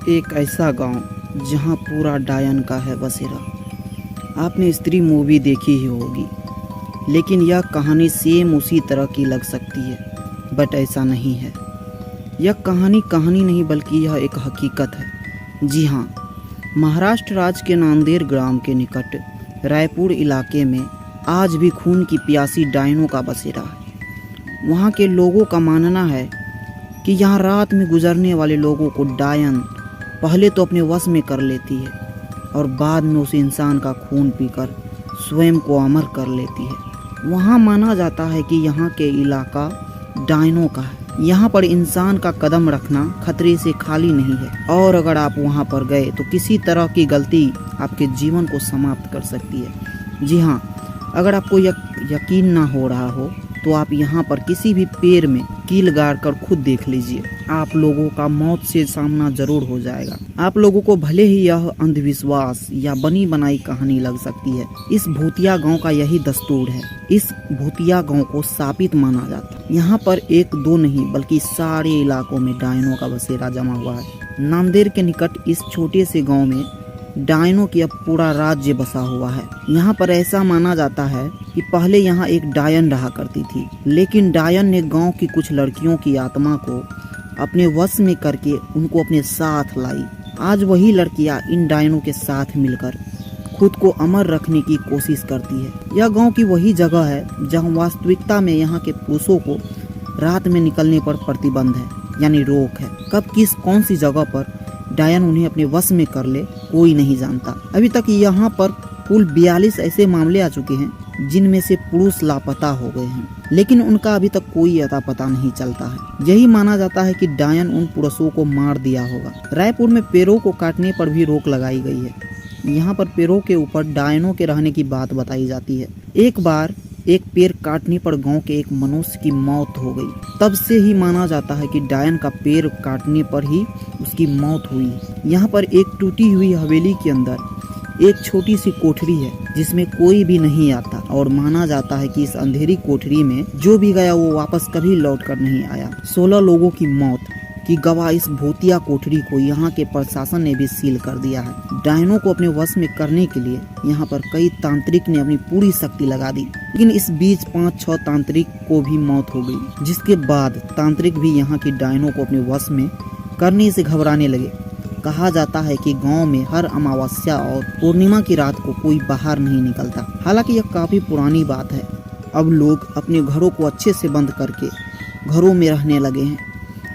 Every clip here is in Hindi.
एक ऐसा गांव जहां पूरा डायन का है बसेरा। आपने स्त्री मूवी देखी ही होगी, लेकिन यह कहानी सेम उसी तरह की लग सकती है, बट ऐसा नहीं है। यह कहानी नहीं बल्कि यह एक हकीकत है। जी हाँ, महाराष्ट्र राज्य के नांदेड़ ग्राम के निकट रायपुर इलाके में आज भी खून की प्यासी डायनों का बसेरा है। वहाँ के लोगों का मानना है कि यहाँ रात में गुजरने वाले लोगों को डायन पहले तो अपने वश में कर लेती है और बाद में उस इंसान का खून पीकर स्वयं को अमर कर लेती है। वहाँ माना जाता है कि यहाँ के इलाका डायनों का है। यहाँ पर इंसान का कदम रखना खतरे से खाली नहीं है, और अगर आप वहाँ पर गए तो किसी तरह की गलती आपके जीवन को समाप्त कर सकती है। जी हाँ, अगर आपको यकीन ना हो रहा हो तो आप यहाँ पर किसी भी पेड़ में कील गाड़ कर खुद देख लीजिए। आप लोगों का मौत से सामना जरूर हो जाएगा। आप लोगों को भले ही यह अंधविश्वास या बनी बनाई कहानी लग सकती है, इस भूतिया गांव का यही दस्तूर है। इस भूतिया गांव को शापित माना जाता है। यहाँ पर एक दो नहीं बल्कि सारे इलाकों में डायनों का बसेरा जमा हुआ है। नांदेड़ के निकट इस छोटे से गाँव में डायनों की अब पूरा राज्य बसा हुआ है। यहाँ पर ऐसा माना जाता है कि पहले यहाँ एक डायन रहा करती थी, लेकिन डायन ने गांव की कुछ लड़कियों की आत्मा को अपने वश में करके उनको अपने साथ लाई। आज वही लड़कियां इन डायनों के साथ मिलकर खुद को अमर रखने की कोशिश करती है। यह गांव की वही जगह है जहां वास्तविकता में यहाँ के पुरुषों को रात में निकलने पर प्रतिबंध है, यानी रोक है। कब किस कौन सी जगह पर डायन उन्हें अपने वश में कर ले कोई नहीं जानता। अभी तक यहाँ पर कुल 42 ऐसे मामले आ चुके हैं जिनमें से पुरुष लापता हो गए हैं, लेकिन उनका अभी तक कोई अता पता नहीं चलता है। यही माना जाता है कि डायन उन पुरुषों को मार दिया होगा। रायपुर में पेड़ों को काटने पर भी रोक लगाई गई है। यहाँ पर पेड़ों के ऊपर डायनों के रहने की बात बताई जाती है। एक बार एक पेड़ काटने पर गांव के एक मनुष्य की मौत हो गई। तब से ही माना जाता है कि डायन का पेड़ काटने पर ही उसकी मौत हुई। यहाँ पर एक टूटी हुई हवेली के अंदर एक छोटी सी कोठरी है जिसमें कोई भी नहीं आता, और माना जाता है कि इस अंधेरी कोठरी में जो भी गया वो वापस कभी लौट कर नहीं आया। 16 लोगों की मौत की गवाह इस भूतिया कोठरी को यहाँ के प्रशासन ने भी सील कर दिया है। डायनों को अपने वश में करने के लिए यहाँ पर कई तांत्रिक ने अपनी पूरी शक्ति लगा दी, लेकिन इस बीच 5-6 तांत्रिक को भी मौत हो गई, जिसके बाद तांत्रिक भी यहाँ की डायनों को अपने वश में करने से घबराने लगे। कहा जाता है कि गांव में हर अमावस्या और पूर्णिमा की रात को कोई बाहर नहीं निकलता। हालांकि यह काफी पुरानी बात है। अब लोग अपने घरों को अच्छे से बंद करके घरों में रहने लगे हैं।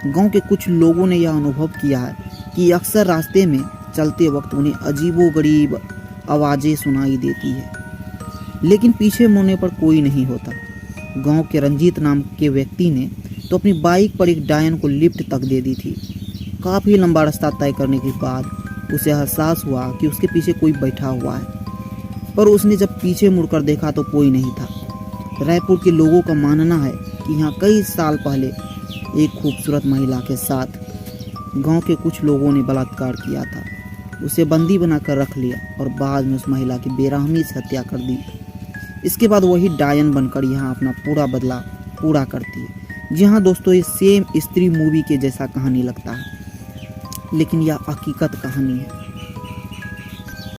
गांव के कुछ लोगों ने यह अनुभव किया है कि अक्सर रास्ते में चलते वक्त उन्हें अजीबोगरीब आवाज़ें सुनाई देती है, लेकिन पीछे मुड़ने पर कोई नहीं होता। गांव के रंजीत नाम के व्यक्ति ने तो अपनी बाइक पर एक डायन को लिफ्ट तक दे दी थी। काफ़ी लंबा रास्ता तय करने के बाद उसे एहसास हुआ कि उसके पीछे कोई बैठा हुआ है, पर उसने जब पीछे मुड़कर देखा तो कोई नहीं था। रायपुर के लोगों का मानना है कि यहाँ कई साल पहले एक खूबसूरत महिला के साथ गांव के कुछ लोगों ने बलात्कार किया था। उसे बंदी बनाकर रख लिया और बाद में उस महिला की बेरहमी से हत्या कर दी। इसके बाद वही डायन बनकर यहाँ अपना पूरा बदला पूरा करती है। जी हाँ दोस्तों, ये सेम स्त्री मूवी के जैसा कहानी लगता है, लेकिन यह हकीकत कहानी है।